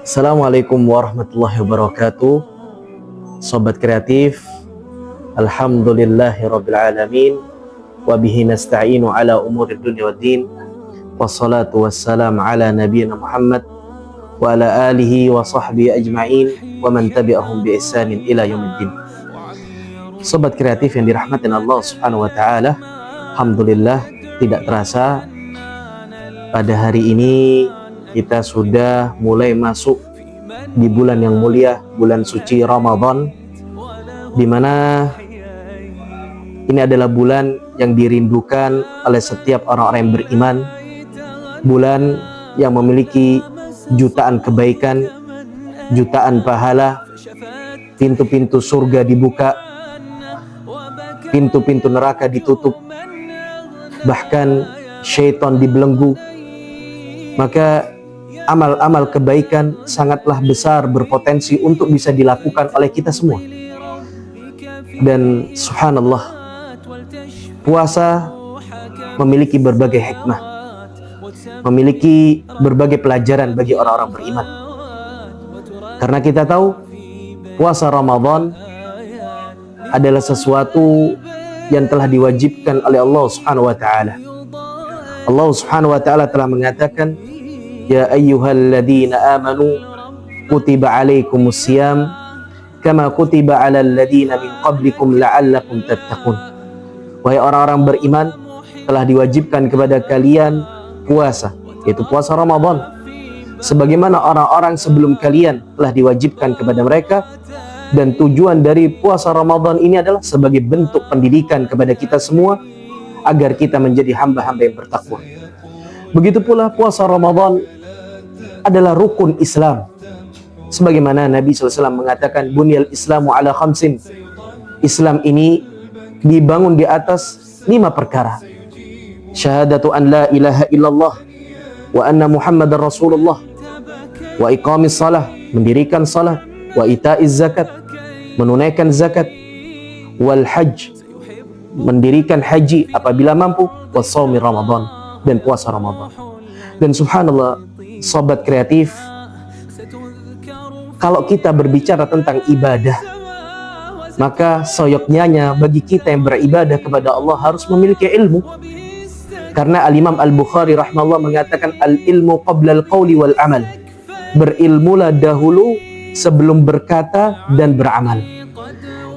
Assalamualaikum warahmatullahi wabarakatuh. Sobat kreatif, alhamdulillahirrabbilalamin, wabihi nasta'inu ala umurid dunia waddin, wassalatu wassalamu ala nabiyina Muhammad wa ala alihi wa sahbihi ajma'in wa man tabi'ahum bi ihsanin ila yaumiddin. Sobat kreatif yang dirahmatin Allah subhanahu wa ta'ala, alhamdulillah tidak terasa pada hari ini kita sudah mulai masuk di bulan yang mulia, bulan suci Ramadan, di mana ini adalah bulan yang dirindukan oleh setiap orang-orang yang beriman, bulan yang memiliki jutaan kebaikan, jutaan pahala, pintu-pintu surga dibuka, pintu-pintu neraka ditutup, bahkan syaitan dibelenggu. Maka amal-amal kebaikan sangatlah besar berpotensi untuk bisa dilakukan oleh kita semua. Dan subhanallah, puasa memiliki berbagai hikmah, memiliki berbagai pelajaran bagi orang-orang beriman. Karena kita tahu puasa Ramadan adalah sesuatu yang telah diwajibkan oleh Allah Subhanahu wa taala. Allah Subhanahu wa taala telah mengatakan, ya ayyuhalladzina amanu kutiba alaikumusiyam kama kutiba alal ladzina min qablikum la'allakum tattaqun. Wahai orang-orang beriman, telah diwajibkan kepada kalian puasa, yaitu puasa Ramadan, sebagaimana orang-orang sebelum kalian telah diwajibkan kepada mereka. Dan tujuan dari puasa Ramadan ini adalah sebagai bentuk pendidikan kepada kita semua agar kita menjadi hamba-hamba yang bertakwa. Begitu pula puasa Ramadan adalah rukun Islam, sebagaimana Nabi SAW mengatakan, bunyal islamu ala khamsin. Islam ini dibangun di atas 5 perkara: syahadatu an la ilaha illallah wa anna muhammadar rasulullah, wa iqamis salah, mendirikan salat, wa itaiz zakat, menunaikan zakat, wal hajj, mendirikan haji apabila mampu, wa shaumi Ramadan, dan puasa Ramadan. Dan subhanallah, sobat kreatif, kalau kita berbicara tentang ibadah, maka soyoknya bagi kita yang beribadah kepada Allah harus memiliki ilmu. Karena Al-Imam Al-Bukhari rahimahullah mengatakan, al-ilmu qabla al-qawli wal amal. Berilmulah dahulu sebelum berkata dan beramal.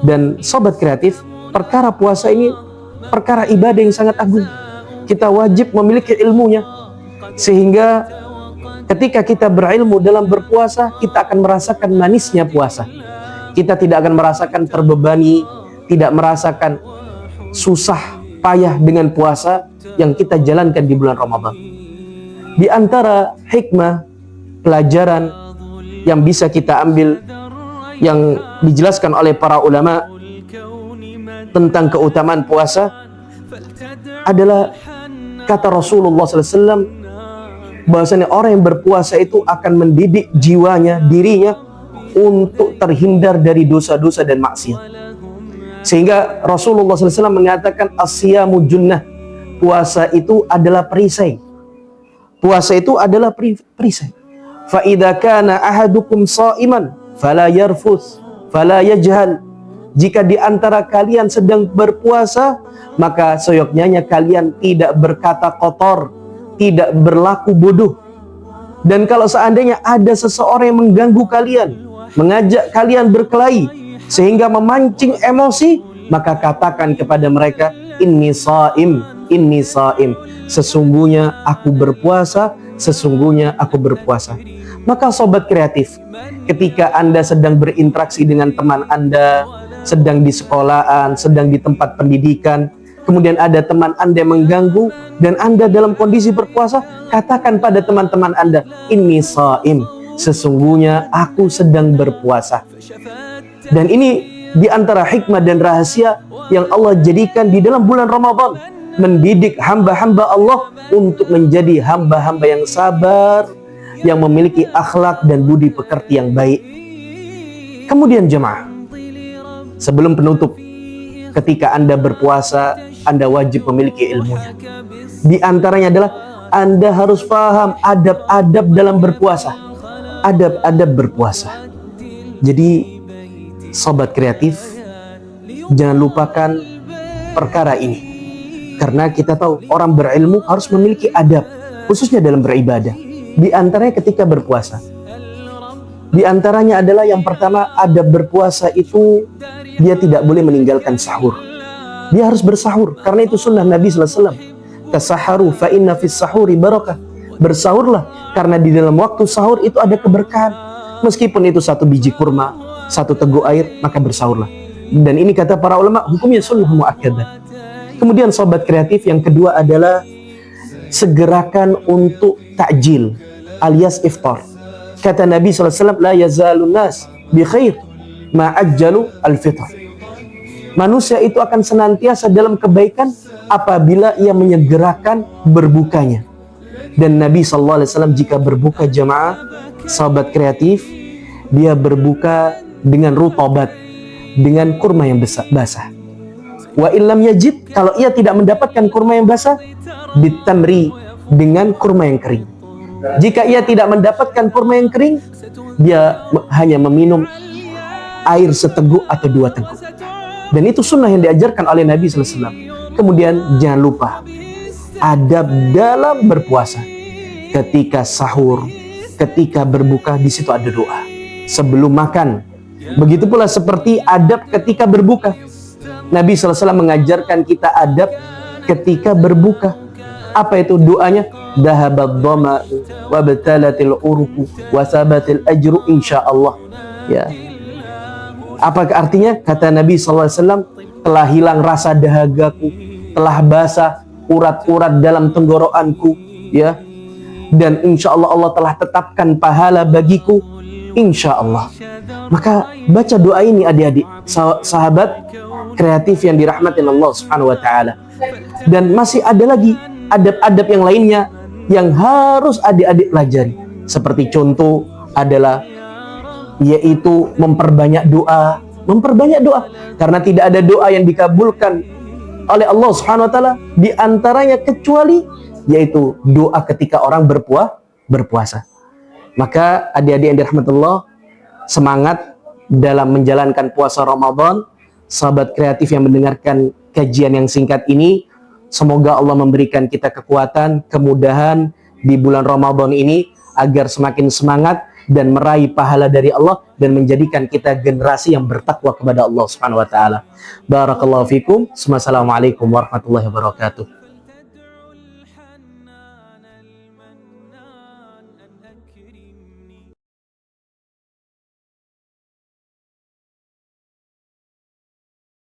Dan sobat kreatif, perkara puasa ini perkara ibadah yang sangat agung. Kita wajib memiliki ilmunya, sehingga ketika kita berilmu dalam berpuasa, kita akan merasakan manisnya puasa. Kita tidak akan merasakan terbebani, tidak merasakan susah payah dengan puasa yang kita jalankan di bulan Ramadan. Di antara hikmah, pelajaran yang bisa kita ambil, yang dijelaskan oleh para ulama tentang keutamaan puasa, adalah kata Rasulullah SAW, bahwasanya orang yang berpuasa itu akan mendidik jiwanya, dirinya, untuk terhindar dari dosa-dosa dan maksiat. Sehingga Rasulullah SAW mengatakan, as-siyamu junnah, puasa itu adalah perisai. Puasa itu adalah perisai. Fa idza kana ahadukum sha'iman fala yarfus fala yajhal. Jika di antara kalian sedang berpuasa, maka seyoknya kalian tidak berkata kotor, tidak berlaku bodoh. Dan kalau seandainya ada seseorang yang mengganggu kalian, mengajak kalian berkelahi sehingga memancing emosi, maka katakan kepada mereka, inni shaim, inni shaim. Sesungguhnya aku berpuasa, sesungguhnya aku berpuasa. Maka sobat kreatif, ketika Anda sedang berinteraksi dengan teman Anda, sedang di sekolahan, sedang di tempat pendidikan, kemudian ada teman Anda yang mengganggu, dan Anda dalam kondisi berpuasa, katakan pada teman-teman Anda, inni shaim, sesungguhnya aku sedang berpuasa. Dan ini di antara hikmah dan rahasia yang Allah jadikan di dalam bulan Ramadan, mendidik hamba-hamba Allah untuk menjadi hamba-hamba yang sabar, yang memiliki akhlak dan budi pekerti yang baik. Kemudian jemaah, sebelum penutup, ketika Anda berpuasa, Anda wajib memiliki ilmunya. Di antaranya adalah Anda harus paham adab-adab dalam berpuasa. adab-adab berpuasa. Jadi sobat kreatif, jangan lupakan perkara ini. Karena kita tahu orang berilmu harus memiliki adab, khususnya dalam beribadah. Di antaranya ketika berpuasa. Di antaranya adalah yang pertama, adab berpuasa itu dia tidak boleh meninggalkan sahur. Dia harus bersahur, karena itu sunnah Nabi SAW. Tasaharu fa inna fis sahuri barakah. Bersahurlah, karena di dalam waktu sahur itu ada keberkahan. Meskipun itu 1 biji kurma, 1 teguk air, maka bersahurlah. Dan ini kata para ulama, hukumnya sunnah muakkadah. Kemudian sobat kreatif, yang kedua adalah segerakan untuk takjil alias iftar. Kata Nabi SAW, la yazalun nas bi khair ma'ajjalu al-fitr. Manusia itu akan senantiasa dalam kebaikan apabila ia menyegerakan berbukanya. Dan Nabi SAW jika berbuka jamaah, sahabat kreatif, dia berbuka dengan rutabat, dengan kurma yang basah. Wa illam yajid, kalau ia tidak mendapatkan kurma yang basah, bitamri, dengan kurma yang kering. Jika ia tidak mendapatkan kurma yang kering, dia hanya meminum air seteguk atau 2 teguk. Dan itu sunnah yang diajarkan oleh Nabi SAW. Kemudian jangan lupa adab dalam berpuasa. Ketika sahur, ketika berbuka, di situ ada doa sebelum makan. Begitu pula seperti adab ketika berbuka. Nabi SAW mengajarkan kita adab ketika berbuka. Apa itu doanya? Dahabad dhama'u wa batalatil uruku wa sabatil ajru insyaallah. Ya. Apa artinya? Kata Nabi SAW, telah hilang rasa dahagaku, telah basah urat-urat dalam tenggorokanku, ya. Dan insyaallah Allah telah tetapkan pahala bagiku, insyaallah. Maka baca doa ini adik-adik, sahabat kreatif yang dirahmatin Allah Subhanahu wa taala. Dan masih ada lagi adab-adab yang lainnya yang harus adik-adik pelajari. Seperti contoh adalah yaitu memperbanyak doa. Karena tidak ada doa yang dikabulkan oleh Allah Subhanahu wa taala di antaranya kecuali yaitu doa ketika orang berpuasa. Maka adik-adik yang dirahmati Allah, semangat dalam menjalankan puasa Ramadan. Sahabat kreatif yang mendengarkan kajian yang singkat ini, semoga Allah memberikan kita kekuatan, kemudahan di bulan Ramadan ini agar semakin semangat dan meraih pahala dari Allah dan menjadikan kita generasi yang bertakwa kepada Allah Subhanahu wa taala. Barakallahu fikum. Wassalamualaikum warahmatullahi wabarakatuh.